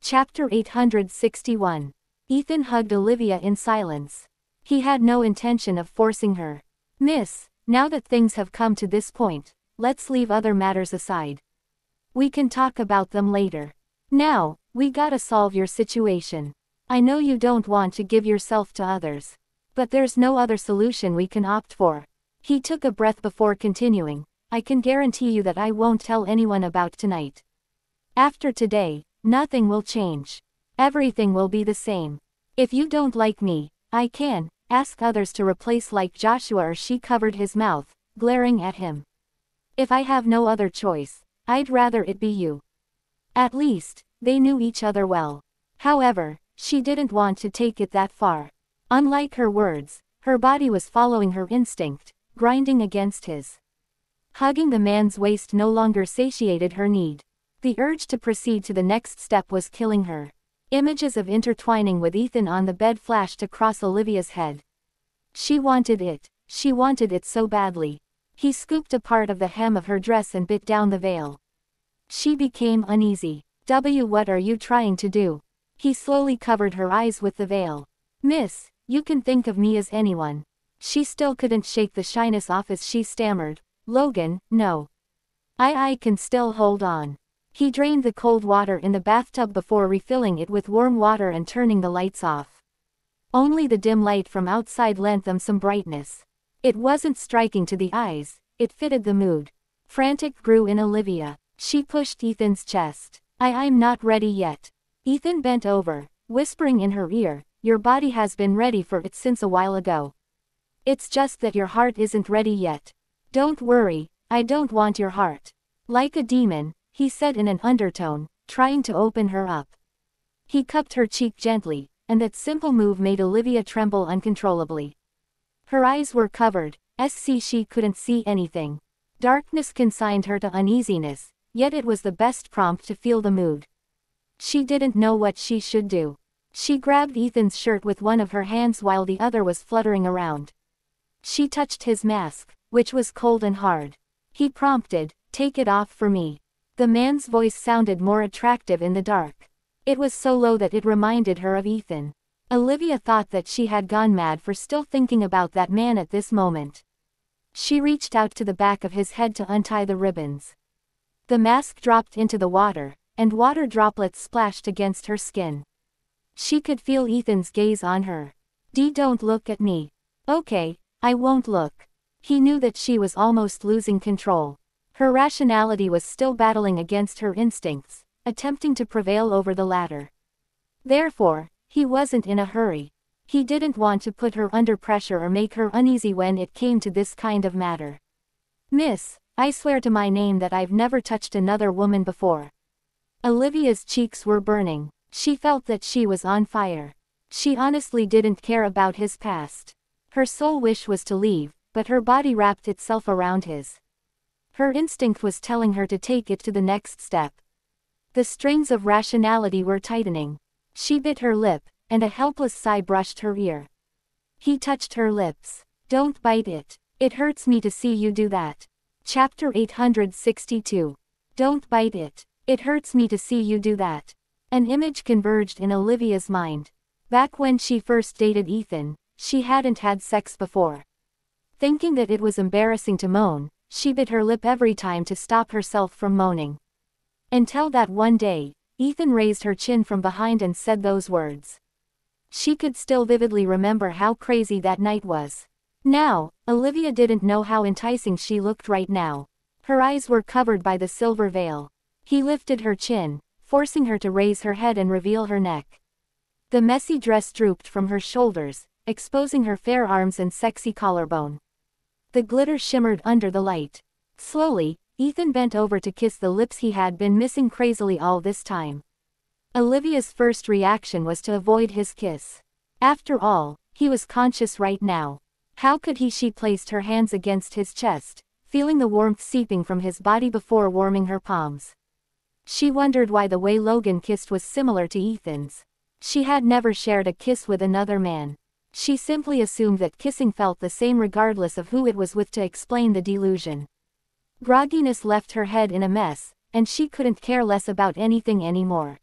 Chapter 861. Ethan hugged Olivia in silence. He had no intention of forcing her. "Miss, now that things have come to this point, let's leave other matters aside. We can talk about them later. Now, we gotta solve your situation. I know you don't want to give yourself to others. But there's no other solution we can opt for." He took a breath before continuing. "I can guarantee you that I won't tell anyone about tonight. After today, nothing will change. Everything will be the same. If you don't like me, I can ask others to replace like Joshua." Or she covered his mouth, glaring at him. "If I have no other choice, I'd rather it be you." At least, they knew each other well. However, she didn't want to take it that far. Unlike her words, her body was following her instinct, grinding against his. Hugging the man's waist no longer satiated her need. The urge to proceed to the next step was killing her. Images of intertwining with Ethan on the bed flashed across Olivia's head. She wanted it so badly. He scooped a part of the hem of her dress and bit down the veil. She became uneasy. What are you trying to do?" He slowly covered her eyes with the veil. "Miss, you can think of me as anyone." She still couldn't shake the shyness off as she stammered, "Logan, no. I can still hold on." He drained the cold water in the bathtub before refilling it with warm water and turning the lights off. Only the dim light from outside lent them some brightness. It wasn't striking to the eyes, it fitted the mood. Frantic grew in Olivia. She pushed Ethan's chest. I'm not ready yet." Ethan bent over, whispering in her ear, "Your body has been ready for it since a while ago. It's just that your heart isn't ready yet. Don't worry, I don't want your heart." "Like a demon," he said in an undertone, trying to open her up. He cupped her cheek gently, and that simple move made Olivia tremble uncontrollably. Her eyes were covered, she couldn't see anything. Darkness consigned her to uneasiness, yet it was the best prompt to feel the mood. She didn't know what she should do. She grabbed Ethan's shirt with one of her hands while the other was fluttering around. She touched his mask, which was cold and hard. He prompted, "Take it off for me." The man's voice sounded more attractive in the dark. It was so low that it reminded her of Ethan. Olivia thought that she had gone mad for still thinking about that man at this moment. She reached out to the back of his head to untie the ribbons. The mask dropped into the water, and water droplets splashed against her skin. She could feel Ethan's gaze on her. Don't look at me." "Okay, I won't look." He knew that she was almost losing control. Her rationality was still battling against her instincts, attempting to prevail over the latter. Therefore, he wasn't in a hurry. He didn't want to put her under pressure or make her uneasy when it came to this kind of matter. "Miss, I swear to my name that I've never touched another woman before." Olivia's cheeks were burning. She felt that she was on fire. She honestly didn't care about his past. Her sole wish was to leave, but her body wrapped itself around his. Her instinct was telling her to take it to the next step. The strings of rationality were tightening. She bit her lip, and a helpless sigh brushed her ear. He touched her lips. "Don't bite it. It hurts me to see you do that." Chapter 862. Don't bite it. It hurts me to see you do that. An image converged in Olivia's mind. Back when she first dated Ethan, she hadn't had sex before. Thinking that it was embarrassing to moan, she bit her lip every time to stop herself from moaning. Until that one day, Ethan raised her chin from behind and said those words. She could still vividly remember how crazy that night was. Now, Olivia didn't know how enticing she looked right now. Her eyes were covered by the silver veil. He lifted her chin, forcing her to raise her head and reveal her neck. The messy dress drooped from her shoulders, exposing her fair arms and sexy collarbone. The glitter shimmered under the light. Slowly, Ethan bent over to kiss the lips he had been missing crazily all this time. Olivia's first reaction was to avoid his kiss. After all, he was conscious right now. How could he? She placed her hands against his chest, feeling the warmth seeping from his body before warming her palms. She wondered why the way Logan kissed was similar to Ethan's. She had never shared a kiss with another man. She simply assumed that kissing felt the same regardless of who it was with. To explain the delusion. Grogginess left her head in a mess, and she couldn't care less about anything anymore.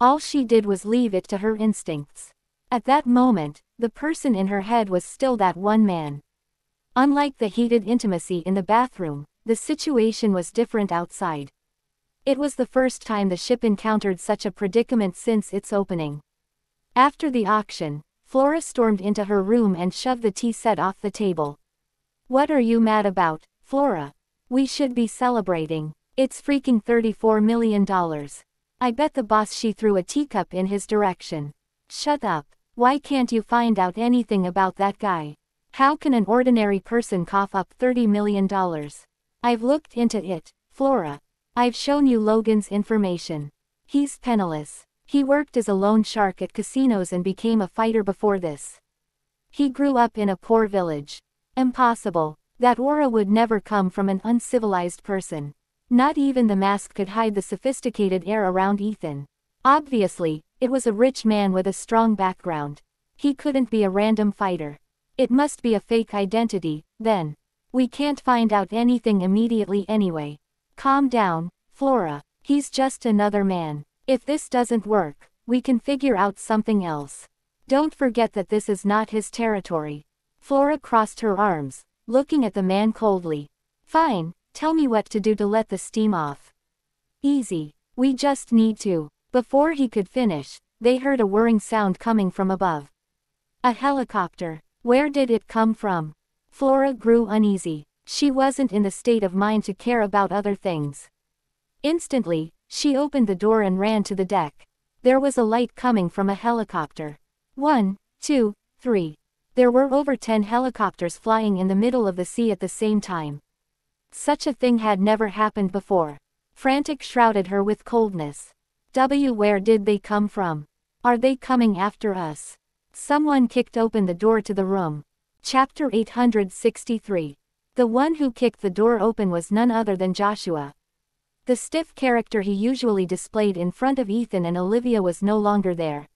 All she did was leave it to her instincts. At that moment, the person in her head was still that one man. Unlike the heated intimacy in the bathroom, the situation was different outside. It was the first time the ship encountered such a predicament since its opening. After the auction, Flora stormed into her room and shoved the tea set off the table. "What are you mad about, Flora? We should be celebrating. It's freaking $34 million. I bet the boss." She threw a teacup in his direction. "Shut up. Why can't you find out anything about that guy? How can an ordinary person cough up $30 million? I've looked into it, Flora. I've shown you Logan's information. He's penniless. He worked as a loan shark at casinos and became a fighter before this. He grew up in a poor village. Impossible. That aura would never come from an uncivilized person. Not even the mask could hide the sophisticated air around Ethan. Obviously, it was a rich man with a strong background. He couldn't be a random fighter. It must be a fake identity, then. We can't find out anything immediately anyway. Calm down, Flora. He's just another man. If this doesn't work, we can figure out something else. Don't forget that this is not his territory." Flora crossed her arms, looking at the man coldly. "Fine, tell me what to do to let the steam off." "Easy. We just need to." Before he could finish, they heard a whirring sound coming from above. A helicopter. Where did it come from? Flora grew uneasy. She wasn't in the state of mind to care about other things. Instantly, she opened the door and ran to the deck. There was a light coming from a helicopter. 1, 2, 3. There were over 10 helicopters flying in the middle of the sea at the same time. Such a thing had never happened before. Frantic shrouded her with coldness. Where did they come from? Are they coming after us? Someone kicked open the door to the room. Chapter 863. The one who kicked the door open was none other than Joshua. The stiff character he usually displayed in front of Ethan and Olivia was no longer there.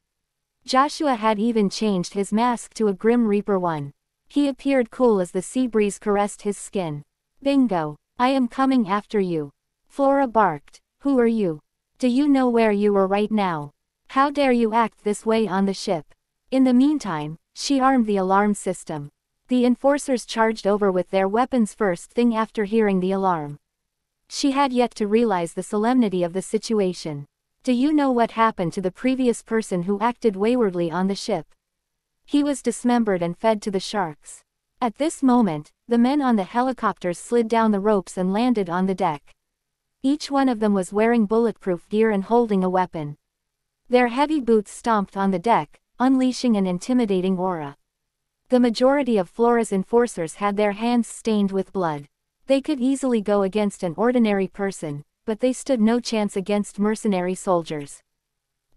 Joshua had even changed his mask to a Grim Reaper one. He appeared cool as the sea breeze caressed his skin. "Bingo. I am coming after you." Flora barked. "Who are you? Do you know where you are right now? How dare you act this way on the ship?" In the meantime, she armed the alarm system. The enforcers charged over with their weapons first thing after hearing the alarm. She had yet to realize the solemnity of the situation. "Do you know what happened to the previous person who acted waywardly on the ship? He was dismembered and fed to the sharks." At this moment, the men on the helicopters slid down the ropes and landed on the deck. Each one of them was wearing bulletproof gear and holding a weapon. Their heavy boots stomped on the deck, unleashing an intimidating aura. The majority of Flora's enforcers had their hands stained with blood. They could easily go against an ordinary person, but they stood no chance against mercenary soldiers.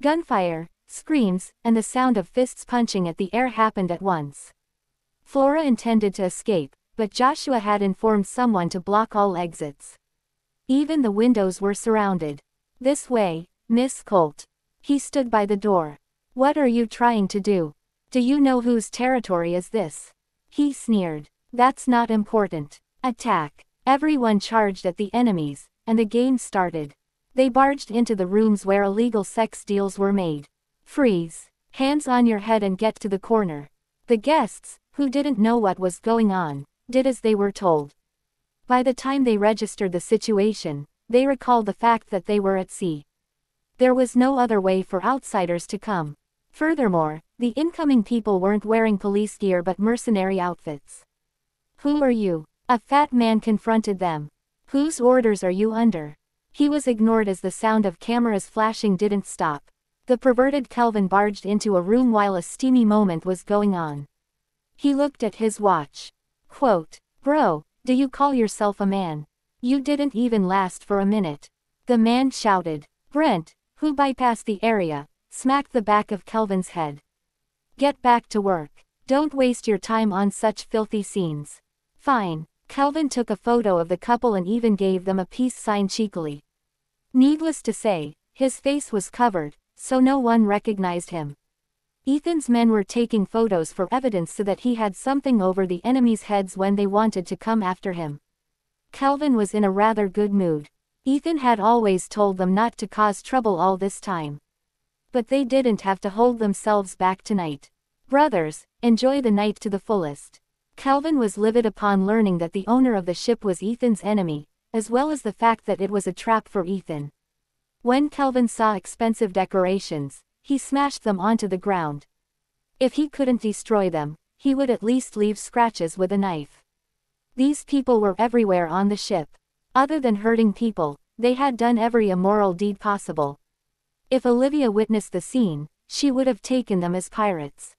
Gunfire, screams, and the sound of fists punching at the air happened at once. Flora intended to escape, but Joshua had informed someone to block all exits. Even the windows were surrounded. "This way, Miss Colt." He stood by the door. "What are you trying to do? Do you know whose territory is this?" He sneered. "That's not important. Attack." Everyone charged at the enemies, and the game started. They barged into the rooms where illegal sex deals were made. "Freeze. Hands on your head and get to the corner." The guests, who didn't know what was going on, did as they were told. By the time they registered the situation, they recalled the fact that they were at sea. There was no other way for outsiders to come. Furthermore, the incoming people weren't wearing police gear but mercenary outfits. "Who are you?" A fat man confronted them. "Whose orders are you under?" He was ignored as the sound of cameras flashing didn't stop. The perverted Kelvin barged into a room while a steamy moment was going on. He looked at his watch. Quote, "Bro, do you call yourself a man? You didn't even last for a minute." The man shouted. Brent, who bypassed the area, smacked the back of Kelvin's head. "Get back to work. Don't waste your time on such filthy scenes." "Fine." Kelvin took a photo of the couple and even gave them a peace sign cheekily. Needless to say, his face was covered, so no one recognized him. Ethan's men were taking photos for evidence so that he had something over the enemies' heads when they wanted to come after him. Kelvin was in a rather good mood. Ethan had always told them not to cause trouble all this time. But they didn't have to hold themselves back tonight. Brothers, enjoy the night to the fullest. Kelvin was livid upon learning that the owner of the ship was Ethan's enemy, as well as the fact that it was a trap for Ethan. When Kelvin saw expensive decorations, he smashed them onto the ground. If he couldn't destroy them, he would at least leave scratches with a knife. These people were everywhere on the ship. Other than hurting people, they had done every immoral deed possible. If Olivia witnessed the scene, she would have taken them as pirates.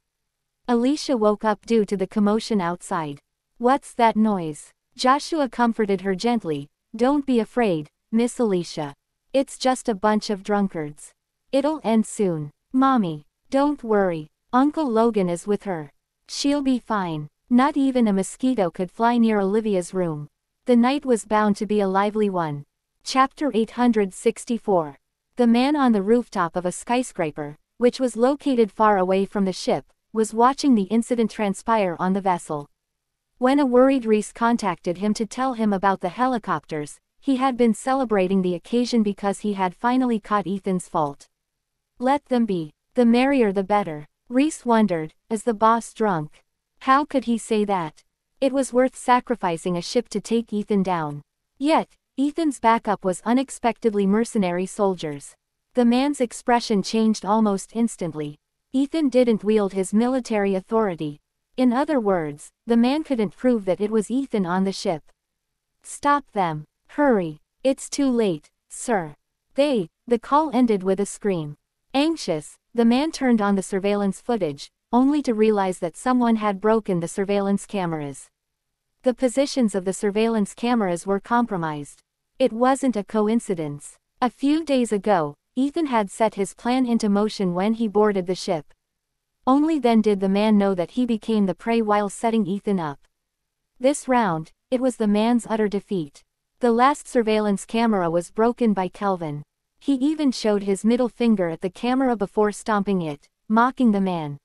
Alicia woke up due to the commotion outside. "What's that noise?" Joshua comforted her gently. "Don't be afraid, Miss Alicia. It's just a bunch of drunkards. It'll end soon. Mommy, don't worry. Uncle Logan is with her. She'll be fine." Not even a mosquito could fly near Olivia's room. The night was bound to be a lively one. Chapter 864. The man on the rooftop of a skyscraper, which was located far away from the ship, was watching the incident transpire on the vessel. When a worried Reese contacted him to tell him about the helicopters, he had been celebrating the occasion because he had finally caught Ethan's fault. Let them be. The merrier the better. Reese wondered, as the boss drunk. How could he say that? It was worth sacrificing a ship to take Ethan down. Yet, Ethan's backup was unexpectedly mercenary soldiers. The man's expression changed almost instantly. Ethan didn't wield his military authority. In other words, the man couldn't prove that it was Ethan on the ship. Stop them. Hurry. It's too late, sir. The call ended with a scream. Anxious, the man turned on the surveillance footage, only to realize that someone had broken the surveillance cameras. The positions of the surveillance cameras were compromised. It wasn't a coincidence. A few days ago, Ethan had set his plan into motion when he boarded the ship. Only then did the man know that he became the prey while setting Ethan up. This round, it was the man's utter defeat. The last surveillance camera was broken by Kelvin. He even showed his middle finger at the camera before stomping it, mocking the man.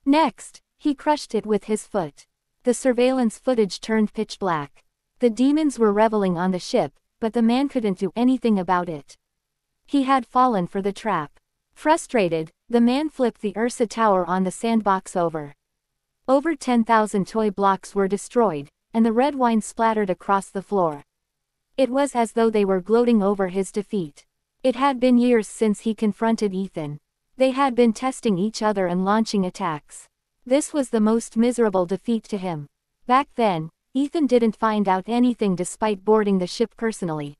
Next, he crushed it with his foot. The surveillance footage turned pitch black. The demons were reveling on the ship, but the man couldn't do anything about it. He had fallen for the trap. Frustrated, the man flipped the Ursa Tower on the sandbox over. Over 10,000 toy blocks were destroyed, and the red wine splattered across the floor. It was as though they were gloating over his defeat. It had been years since he confronted Ethan. They had been testing each other and launching attacks. This was the most miserable defeat to him. Back then, Ethan didn't find out anything despite boarding the ship personally.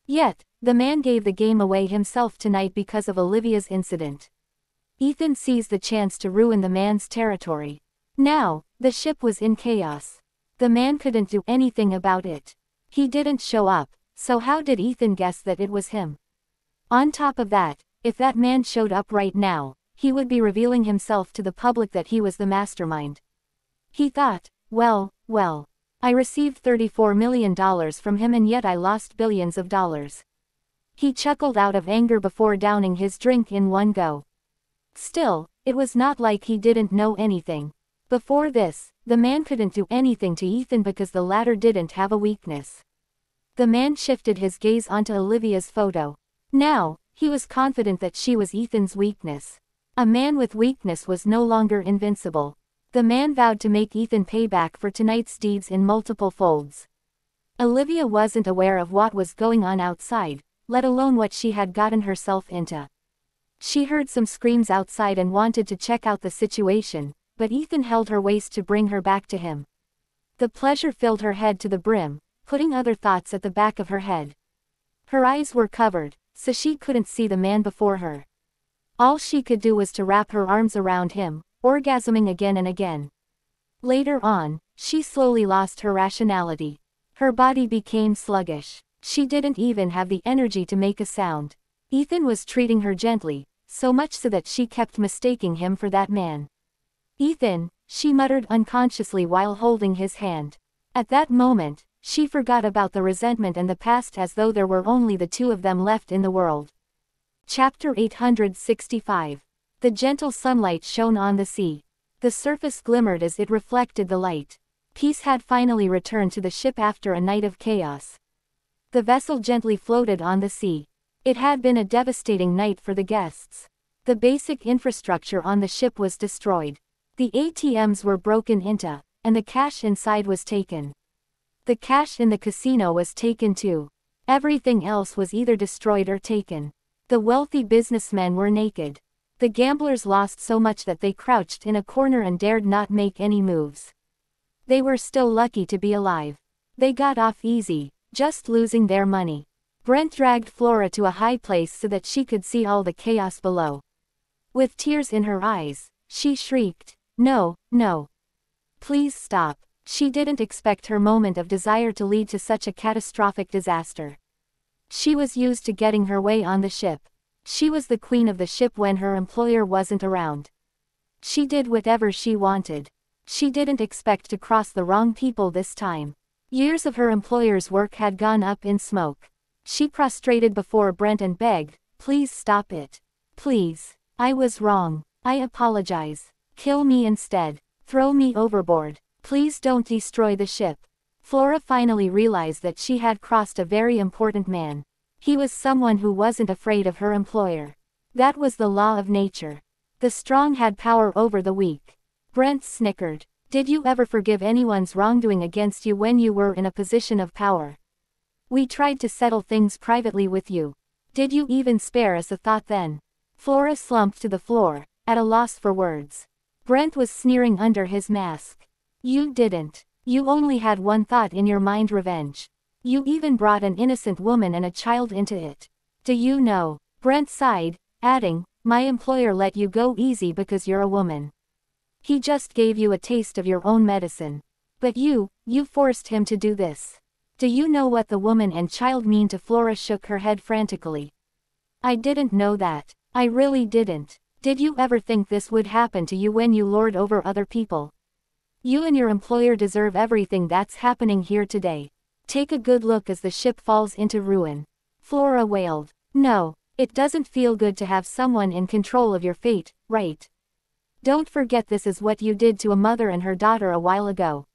Yet, the man gave the game away himself tonight because of Olivia's incident. Ethan seized the chance to ruin the man's territory. Now, the ship was in chaos. The man couldn't do anything about it. He didn't show up, so how did Ethan guess that it was him? On top of that, if that man showed up right now, he would be revealing himself to the public that he was the mastermind. He thought, well, I received $34 million from him and yet I lost billions of dollars. He chuckled out of anger before downing his drink in one go. Still, it was not like he didn't know anything. Before this, the man couldn't do anything to Ethan because the latter didn't have a weakness. The man shifted his gaze onto Olivia's photo. Now, he was confident that she was Ethan's weakness. A man with weakness was no longer invincible. The man vowed to make Ethan pay back for tonight's deeds in multiple folds. Olivia wasn't aware of what was going on outside, let alone what she had gotten herself into. She heard some screams outside and wanted to check out the situation, but Ethan held her waist to bring her back to him. The pleasure filled her head to the brim, putting other thoughts at the back of her head. Her eyes were covered, so she couldn't see the man before her. All she could do was to wrap her arms around him, orgasming again and again. Later on, she slowly lost her rationality. Her body became sluggish. She didn't even have the energy to make a sound. Ethan was treating her gently, so much so that she kept mistaking him for that man. "Ethan," she muttered unconsciously while holding his hand. At that moment, she forgot about the resentment and the past as though there were only the two of them left in the world. Chapter 865. The gentle sunlight shone on the sea. The surface glimmered as it reflected the light. Peace had finally returned to the ship after a night of chaos. The vessel gently floated on the sea. It had been a devastating night for the guests. The basic infrastructure on the ship was destroyed. The ATMs were broken into, and the cash inside was taken. The cash in the casino was taken too. Everything else was either destroyed or taken. The wealthy businessmen were naked. The gamblers lost so much that they crouched in a corner and dared not make any moves. They were still lucky to be alive. They got off easy, just losing their money. Brent dragged Flora to a high place so that she could see all the chaos below. With tears in her eyes, she shrieked, "No, no. Please stop." She didn't expect her moment of desire to lead to such a catastrophic disaster. She was used to getting her way on the ship. She was the queen of the ship when her employer wasn't around. She did whatever she wanted. She didn't expect to cross the wrong people this time. Years of her employer's work had gone up in smoke. She prostrated before Brent and begged, "Please stop it. Please. I was wrong. I apologize. Kill me instead. Throw me overboard. Please don't destroy the ship." Flora finally realized that she had crossed a very important man. He was someone who wasn't afraid of her employer. That was the law of nature. The strong had power over the weak. Brent snickered. "Did you ever forgive anyone's wrongdoing against you when you were in a position of power? We tried to settle things privately with you. Did you even spare us a thought then?" Flora slumped to the floor, at a loss for words. Brent was sneering under his mask. "You didn't. You only had one thought in your mind: revenge. You even brought an innocent woman and a child into it. Do you know?" Brent sighed, adding, "My employer let you go easy because you're a woman. He just gave you a taste of your own medicine. But you forced him to do this. Do you know what the woman and child mean to?" Flora shook her head frantically. "I didn't know that. I really didn't. Did you ever think this would happen to you when you lord over other people? You and your employer deserve everything that's happening here today. Take a good look as the ship falls into ruin." Flora wailed. "No, it doesn't feel good to have someone in control of your fate, right? Don't forget this is what you did to a mother and her daughter a while ago.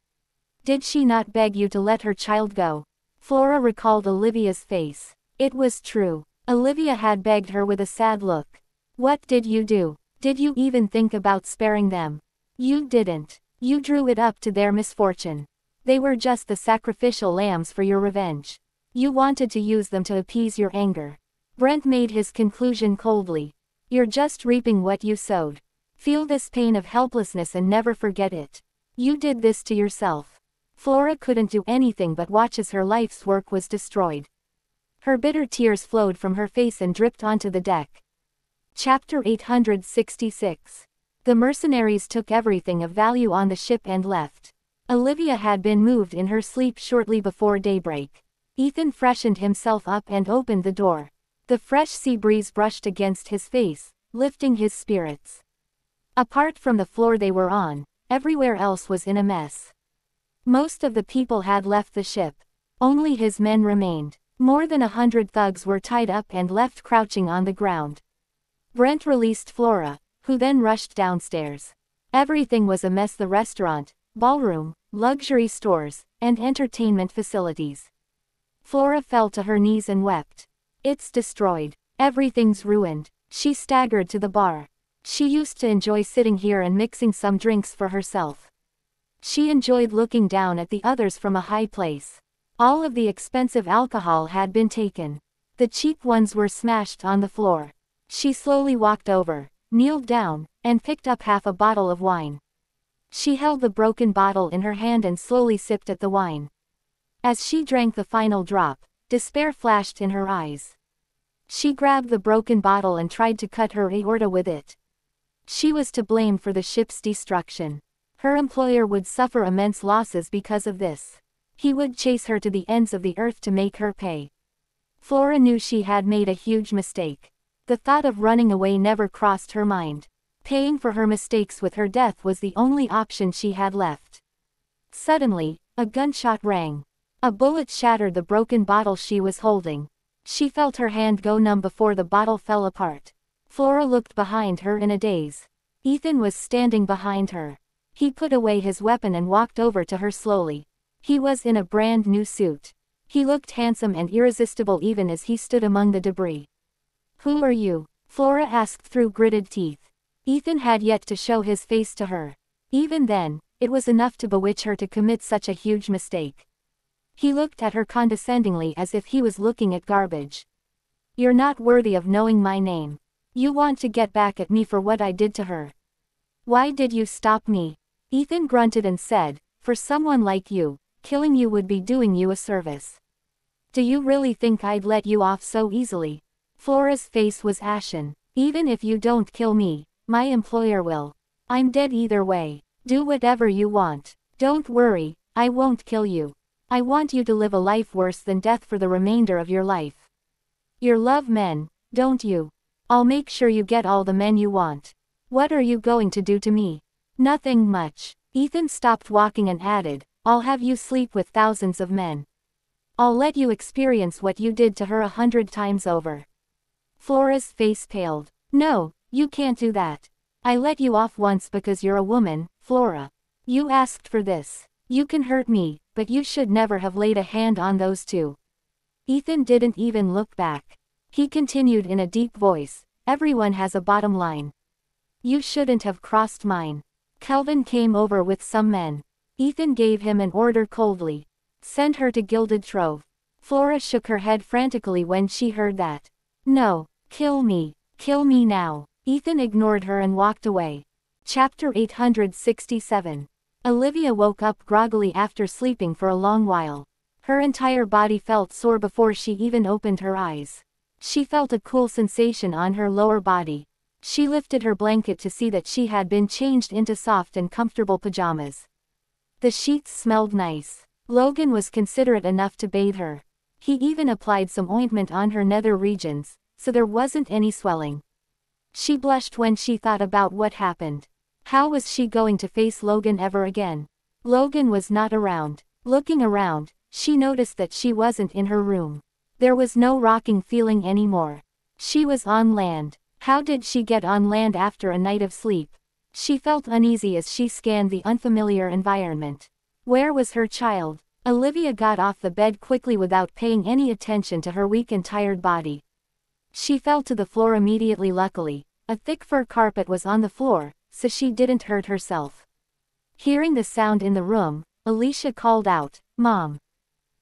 Did she not beg you to let her child go?" Flora recalled Olivia's face. It was true. Olivia had begged her with a sad look. "What did you do? Did you even think about sparing them?" "You didn't. You drew it up to their misfortune. They were just the sacrificial lambs for your revenge. You wanted to use them to appease your anger." Brent made his conclusion coldly. "You're just reaping what you sowed. Feel this pain of helplessness and never forget it. You did this to yourself." Flora couldn't do anything but watch as her life's work was destroyed. Her bitter tears flowed from her face and dripped onto the deck. Chapter 866. The mercenaries took everything of value on the ship and left. Olivia had been moved in her sleep shortly before daybreak. Ethan freshened himself up and opened the door. The fresh sea breeze brushed against his face, lifting his spirits. Apart from the floor they were on, everywhere else was in a mess. Most of the people had left the ship. Only his men remained. More than 100 thugs were tied up and left crouching on the ground. Brent released Flora, who then rushed downstairs. Everything was a mess: the restaurant, ballroom, luxury stores, and entertainment facilities. Flora fell to her knees and wept. "It's destroyed. Everything's ruined." She staggered to the bar. She used to enjoy sitting here and mixing some drinks for herself. She enjoyed looking down at the others from a high place. All of the expensive alcohol had been taken. The cheap ones were smashed on the floor. She slowly walked over, kneeled down, and picked up half a bottle of wine. She held the broken bottle in her hand and slowly sipped at the wine. As she drank the final drop, despair flashed in her eyes. She grabbed the broken bottle and tried to cut her aorta with it. She was to blame for the ship's destruction. Her employer would suffer immense losses because of this. He would chase her to the ends of the earth to make her pay. Flora knew she had made a huge mistake. The thought of running away never crossed her mind. Paying for her mistakes with her death was the only option she had left. Suddenly, a gunshot rang. A bullet shattered the broken bottle she was holding. She felt her hand go numb before the bottle fell apart. Flora looked behind her in a daze. Ethan was standing behind her. He put away his weapon and walked over to her slowly. He was in a brand new suit. He looked handsome and irresistible even as he stood among the debris. "Who are you?" Flora asked through gritted teeth. Ethan had yet to show his face to her. Even then, it was enough to bewitch her to commit such a huge mistake. He looked at her condescendingly as if he was looking at garbage. You're not worthy of knowing my name. You want to get back at me for what I did to her. Why did you stop me? Ethan grunted and said, for someone like you, killing you would be doing you a service. Do you really think I'd let you off so easily? Flora's face was ashen. Even if you don't kill me, my employer will. I'm dead either way. Do whatever you want. Don't worry, I won't kill you. I want you to live a life worse than death for the remainder of your life. You love men, don't you? I'll make sure you get all the men you want. What are you going to do to me? Nothing much. Ethan stopped walking and added, I'll have you sleep with thousands of men. I'll let you experience what you did to her 100 times over. Flora's face paled. No, you can't do that. I let you off once because you're a woman, Flora. You asked for this. You can hurt me, but you should never have laid a hand on those two. Ethan didn't even look back. He continued in a deep voice, everyone has a bottom line. You shouldn't have crossed mine. Kelvin came over with some men. Ethan gave him an order coldly. Send her to Gilded Trove. Flora shook her head frantically when she heard that. No, kill me now. Ethan ignored her and walked away. Chapter 867. Olivia woke up groggily after sleeping for a long while. Her entire body felt sore before she even opened her eyes. She felt a cool sensation on her lower body. She lifted her blanket to see that she had been changed into soft and comfortable pajamas. The sheets smelled nice. Logan was considerate enough to bathe her. He even applied some ointment on her nether regions, so there wasn't any swelling. She blushed when she thought about what happened. How was she going to face Logan ever again? Logan was not around. Looking around, she noticed that she wasn't in her room. There was no rocking feeling anymore. She was on land. How did she get on land after a night of sleep? She felt uneasy as she scanned the unfamiliar environment. Where was her child? Olivia got off the bed quickly without paying any attention to her weak and tired body. She fell to the floor immediately. Luckily, a thick fur carpet was on the floor, so she didn't hurt herself. Hearing the sound in the room, Alicia called out, Mom.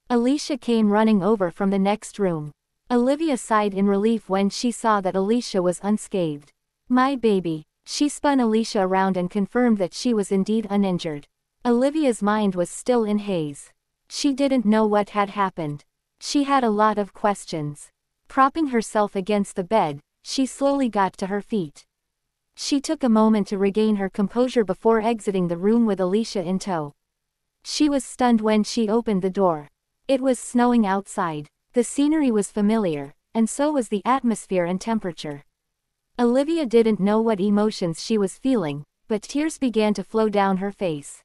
Alicia came running over from the next room. Olivia sighed in relief when she saw that Alicia was unscathed. My baby. She spun Alicia around and confirmed that she was indeed uninjured. Olivia's mind was still in haze. She didn't know what had happened. She had a lot of questions. Propping herself against the bed, she slowly got to her feet. She took a moment to regain her composure before exiting the room with Alicia in tow. She was stunned when she opened the door. It was snowing outside. The scenery was familiar, and so was the atmosphere and temperature. Olivia didn't know what emotions she was feeling, but tears began to flow down her face.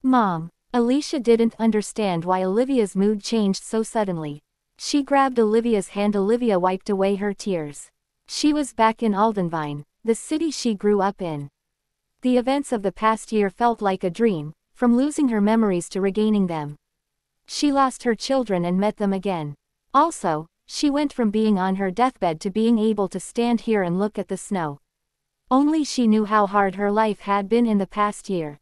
Mom. Alicia didn't understand why Olivia's mood changed so suddenly. She grabbed Olivia's hand. Olivia wiped away her tears. She was back in Aldenvine, the city she grew up in. The events of the past year felt like a dream, from losing her memories to regaining them. She lost her children and met them again. Also, she went from being on her deathbed to being able to stand here and look at the snow. Only she knew how hard her life had been in the past year.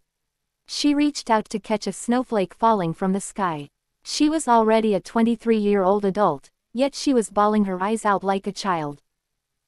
She reached out to catch a snowflake falling from the sky. She was already a 23-year-old adult, yet she was bawling her eyes out like a child.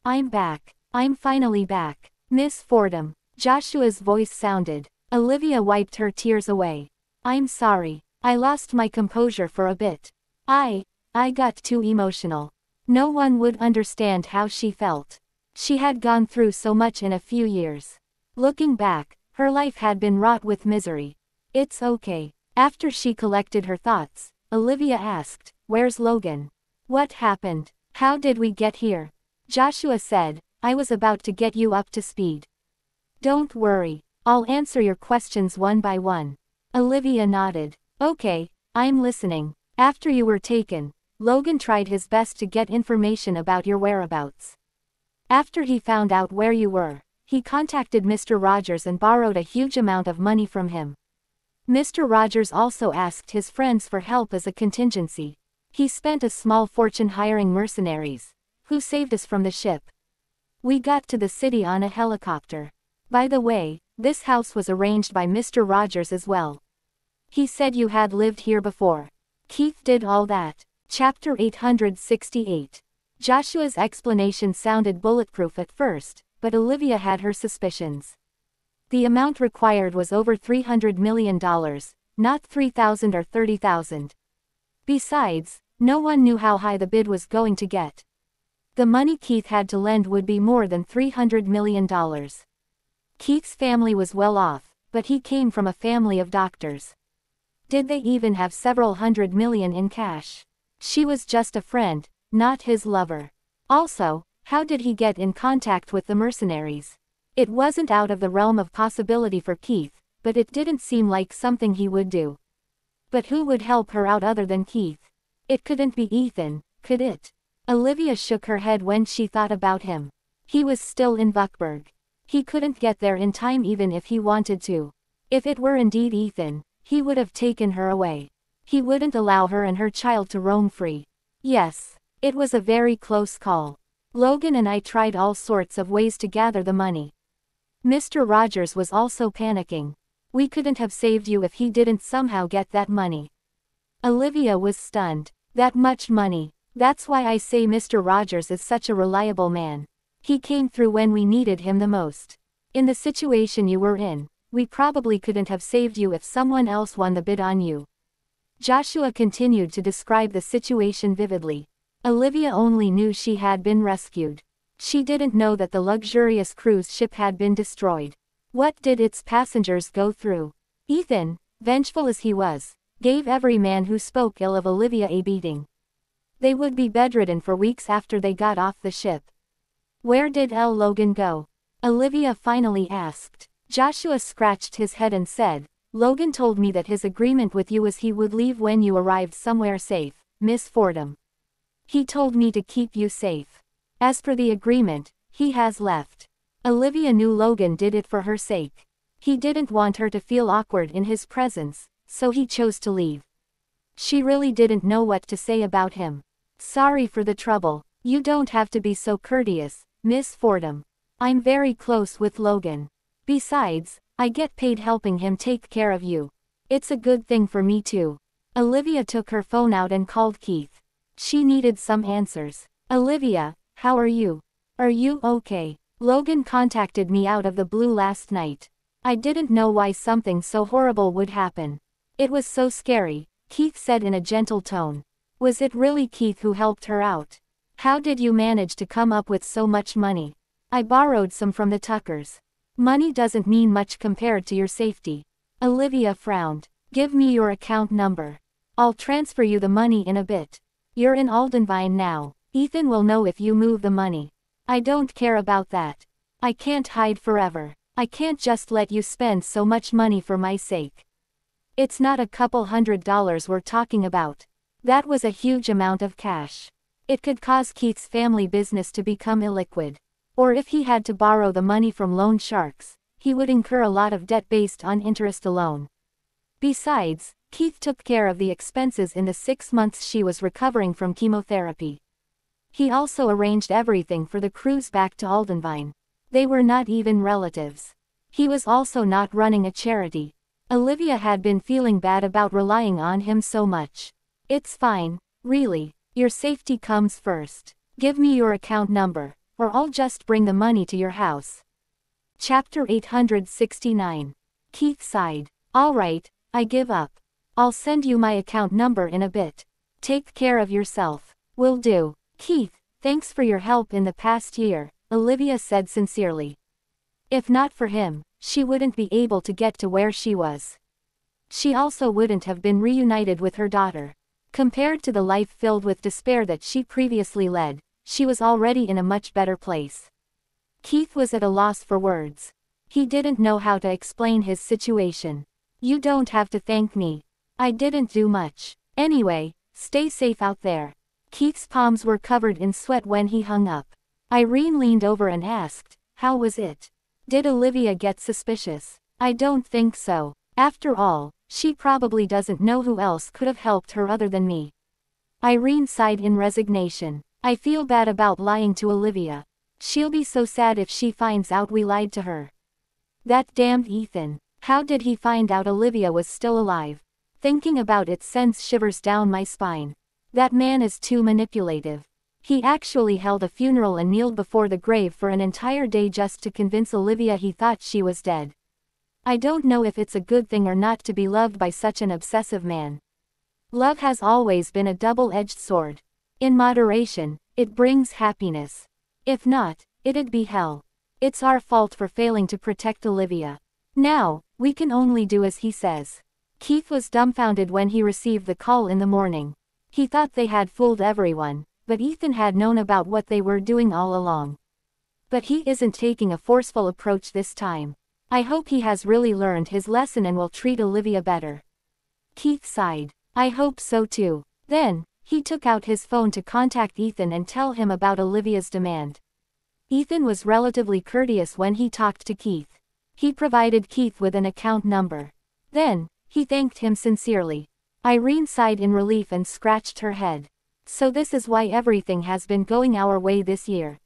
I'm back. I'm finally back. Miss Fordham. Joshua's voice sounded. Olivia wiped her tears away. I'm sorry. I lost my composure for a bit. I got too emotional. No one would understand how she felt. She had gone through so much in a few years. Looking back, her life had been wrought with misery. It's okay. After she collected her thoughts, Olivia asked, Where's Logan? What happened? How did we get here? Joshua said, I was about to get you up to speed. Don't worry. I'll answer your questions one by one. Olivia nodded. Okay, I'm listening. After you were taken, Logan tried his best to get information about your whereabouts. After he found out where you were, he contacted Mr. Rogers and borrowed a huge amount of money from him. Mr. Rogers also asked his friends for help as a contingency. He spent a small fortune hiring mercenaries, who saved us from the ship. We got to the city on a helicopter. By the way, this house was arranged by Mr. Rogers as well. He said you had lived here before. Keith did all that. Chapter 868. Joshua's explanation sounded bulletproof at first, but Olivia had her suspicions. The amount required was over $300 million, not $3,000 or $30,000. Besides, no one knew how high the bid was going to get. The money Keith had to lend would be more than $300 million. Keith's family was well off, but he came from a family of doctors. Did they even have several $100 million in cash? She was just a friend, not his lover. Also, how did he get in contact with the mercenaries? It wasn't out of the realm of possibility for Keith, but it didn't seem like something he would do. But who would help her out other than Keith? It couldn't be Ethan, could it? Olivia shook her head when she thought about him. He was still in Buckburg. He couldn't get there in time even if he wanted to. If it were indeed Ethan, he would have taken her away. He wouldn't allow her and her child to roam free. Yes, it was a very close call. Logan and I tried all sorts of ways to gather the money. Mr. Rogers was also panicking. We couldn't have saved you if he didn't somehow get that money. Olivia was stunned. That much money. That's why I say Mr. Rogers is such a reliable man. He came through when we needed him the most. In the situation you were in, we probably couldn't have saved you if someone else won the bid on you. Joshua continued to describe the situation vividly. Olivia only knew she had been rescued. She didn't know that the luxurious cruise ship had been destroyed. What did its passengers go through? Ethan, vengeful as he was, gave every man who spoke ill of Olivia a beating. They would be bedridden for weeks after they got off the ship. Where did Logan go? Olivia finally asked. Joshua scratched his head and said, Logan told me that his agreement with you was he would leave when you arrived somewhere safe, Miss Fordham. He told me to keep you safe. As for the agreement, he has left. Olivia knew Logan did it for her sake. He didn't want her to feel awkward in his presence, so he chose to leave. She really didn't know what to say about him. Sorry for the trouble. You don't have to be so courteous, Miss Fordham. I'm very close with Logan. Besides, I get paid helping him take care of you. It's a good thing for me too. Olivia took her phone out and called Keith. She needed some answers. Olivia, how are you? Are you okay? Logan contacted me out of the blue last night. I didn't know why something so horrible would happen. It was so scary, Keith said in a gentle tone. Was it really Keith who helped her out? How did you manage to come up with so much money? I borrowed some from the Tuckers. Money doesn't mean much compared to your safety. Olivia frowned. Give me your account number. I'll transfer you the money in a bit. You're in Aldenvine now. Ethan will know if you move the money. I don't care about that. I can't hide forever. I can't just let you spend so much money for my sake. It's not a couple $100 we're talking about. That was a huge amount of cash. It could cause Keith's family business to become illiquid. Or if he had to borrow the money from loan sharks, he would incur a lot of debt based on interest alone. Besides, Keith took care of the expenses in the 6 months she was recovering from chemotherapy. He also arranged everything for the cruise back to Aldenvine. They were not even relatives. He was also not running a charity. Olivia had been feeling bad about relying on him so much. It's fine, really. Your safety comes first. Give me your account number, or I'll just bring the money to your house. Chapter 869. Keith sighed. All right, I give up. I'll send you my account number in a bit. Take care of yourself. Will do. Keith, thanks for your help in the past year, Olivia said sincerely. If not for him, she wouldn't be able to get to where she was. She also wouldn't have been reunited with her daughter. Compared to the life filled with despair that she previously led, she was already in a much better place. Keith was at a loss for words. He didn't know how to explain his situation. You don't have to thank me. I didn't do much. Anyway, stay safe out there. Keith's palms were covered in sweat when he hung up. Irene leaned over and asked, how was it? Did Olivia get suspicious? I don't think so. After all, she probably doesn't know who else could have helped her other than me. Irene sighed in resignation. I feel bad about lying to Olivia. She'll be so sad if she finds out we lied to her. That damned Ethan. How did he find out Olivia was still alive? Thinking about it sends shivers down my spine. That man is too manipulative. He actually held a funeral and kneeled before the grave for an entire day just to convince Olivia he thought she was dead. I don't know if it's a good thing or not to be loved by such an obsessive man. Love has always been a double-edged sword. In moderation, it brings happiness. If not, it'd be hell. It's our fault for failing to protect Olivia. Now, we can only do as he says. Keith was dumbfounded when he received the call in the morning. He thought they had fooled everyone, but Ethan had known about what they were doing all along. But he isn't taking a forceful approach this time. I hope he has really learned his lesson and will treat Olivia better. Keith sighed. I hope so too. Then, he took out his phone to contact Ethan and tell him about Olivia's demand. Ethan was relatively courteous when he talked to Keith. He provided Keith with an account number. Then, he thanked him sincerely. Irene sighed in relief and scratched her head. So this is why everything has been going our way this year.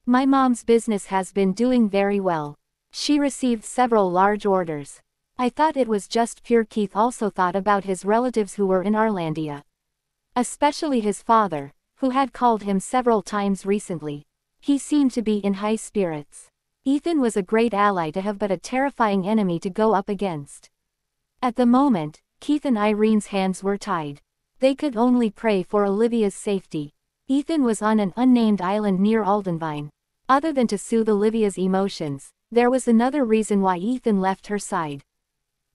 My mom's business has been doing very well. She received several large orders. I thought it was just pure. Keith also thought about his relatives who were in Arlandia. Especially his father, who had called him several times recently. He seemed to be in high spirits. Ethan was a great ally to have but a terrifying enemy to go up against. At the moment, Keith and Irene's hands were tied. They could only pray for Olivia's safety. Ethan was on an unnamed island near Aldenvine. Other than to soothe Olivia's emotions, there was another reason why Ethan left her side.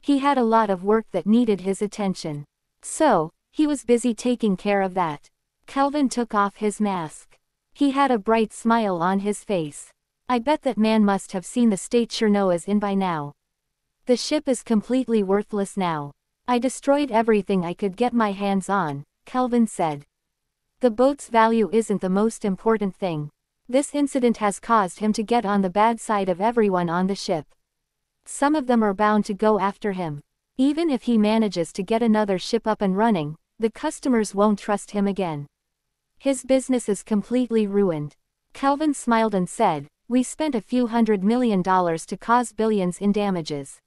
He had a lot of work that needed his attention. So, he was busy taking care of that. Kelvin took off his mask. He had a bright smile on his face. I bet that man must have seen the state Chernow is in by now. The ship is completely worthless now. I destroyed everything I could get my hands on, Kelvin said. The boat's value isn't the most important thing. This incident has caused him to get on the bad side of everyone on the ship. Some of them are bound to go after him. Even if he manages to get another ship up and running, the customers won't trust him again. His business is completely ruined. Kelvin smiled and said, we spent a few $100 million to cause billions in damages.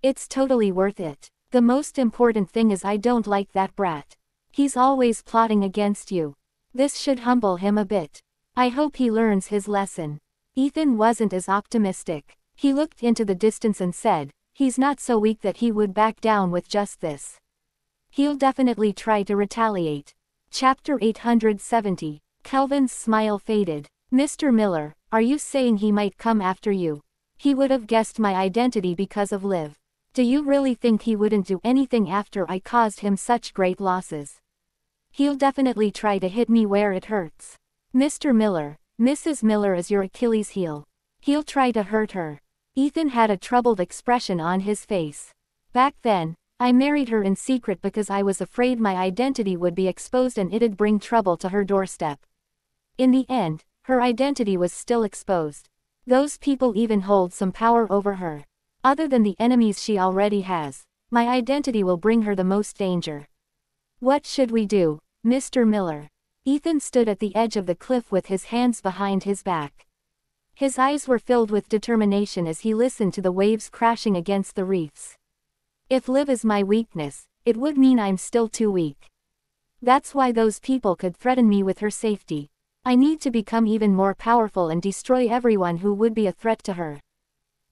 It's totally worth it. The most important thing is I don't like that brat. He's always plotting against you. This should humble him a bit. I hope he learns his lesson. Ethan wasn't as optimistic. He looked into the distance and said, he's not so weak that he would back down with just this. He'll definitely try to retaliate. Chapter 870. Kelvin's smile faded. Mr. Miller, are you saying he might come after you? He would have guessed my identity because of Liv. Do you really think he wouldn't do anything after I caused him such great losses? He'll definitely try to hit me where it hurts. Mr. Miller, Mrs. Miller is your Achilles heel. He'll try to hurt her. Ethan had a troubled expression on his face. Back then, I married her in secret because I was afraid my identity would be exposed and it'd bring trouble to her doorstep. In the end, her identity was still exposed. Those people even hold some power over her. Other than the enemies she already has, my identity will bring her the most danger. What should we do, Mr. Miller? Ethan stood at the edge of the cliff with his hands behind his back. His eyes were filled with determination as he listened to the waves crashing against the reefs. If Liv is my weakness, it would mean I'm still too weak. That's why those people could threaten me with her safety. I need to become even more powerful and destroy everyone who would be a threat to her.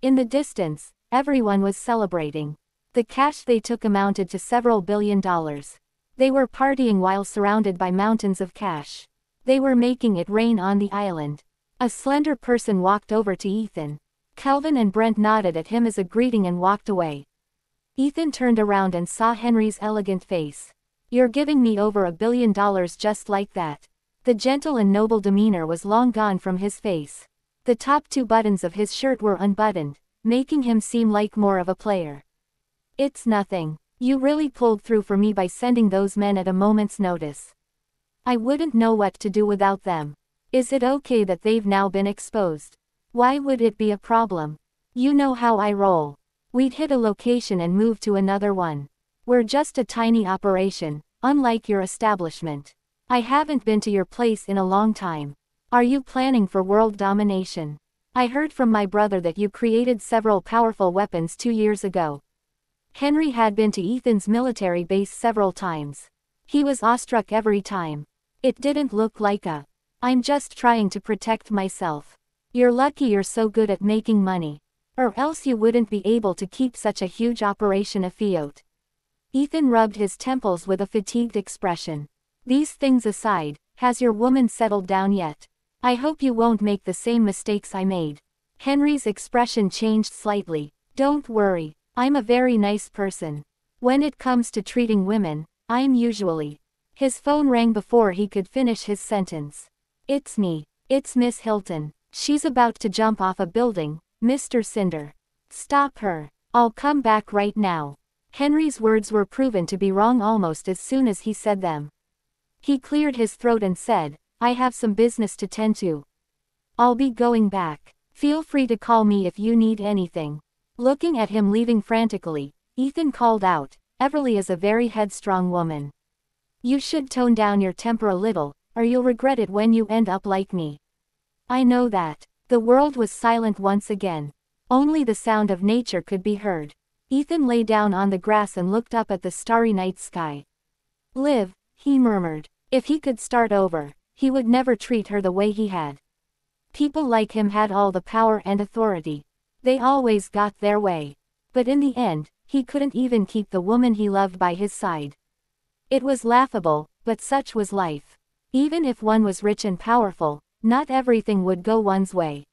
In the distance, everyone was celebrating. The cash they took amounted to several $1 billion. They were partying while surrounded by mountains of cash. They were making it rain on the island. A slender person walked over to Ethan. Kelvin and Brent nodded at him as a greeting and walked away. Ethan turned around and saw Henry's elegant face. You're giving me over $1 billion just like that. The gentle and noble demeanor was long gone from his face. The top 2 buttons of his shirt were unbuttoned, making him seem like more of a player. It's nothing. You really pulled through for me by sending those men at a moment's notice. I wouldn't know what to do without them. Is it okay that they've now been exposed? Why would it be a problem? You know how I roll. We'd hit a location and move to another one. We're just a tiny operation, unlike your establishment. I haven't been to your place in a long time. Are you planning for world domination? I heard from my brother that you created several powerful weapons 2 years ago. Henry had been to Ethan's military base several times. He was awestruck every time. It didn't look like a, "I'm just trying to protect myself." You're lucky you're so good at making money. Or else you wouldn't be able to keep such a huge operation afloat. Ethan rubbed his temples with a fatigued expression. These things aside, has your woman settled down yet? I hope you won't make the same mistakes I made. Henry's expression changed slightly. Don't worry, I'm a very nice person. When it comes to treating women, I'm usually. His phone rang before he could finish his sentence. It's me. It's Miss Hilton. She's about to jump off a building, Mr. Cinder. Stop her. I'll come back right now. Henry's words were proven to be wrong almost as soon as he said them. He cleared his throat and said, I have some business to tend to. I'll be going back. Feel free to call me if you need anything. Looking at him leaving frantically, Ethan called out, Everly is a very headstrong woman. You should tone down your temper a little, or you'll regret it when you end up like me. I know that. The world was silent once again. Only the sound of nature could be heard. Ethan lay down on the grass and looked up at the starry night sky. Liv, he murmured. If he could start over, he would never treat her the way he had. People like him had all the power and authority. They always got their way. But in the end, he couldn't even keep the woman he loved by his side. It was laughable, but such was life. Even if one was rich and powerful, not everything would go one's way.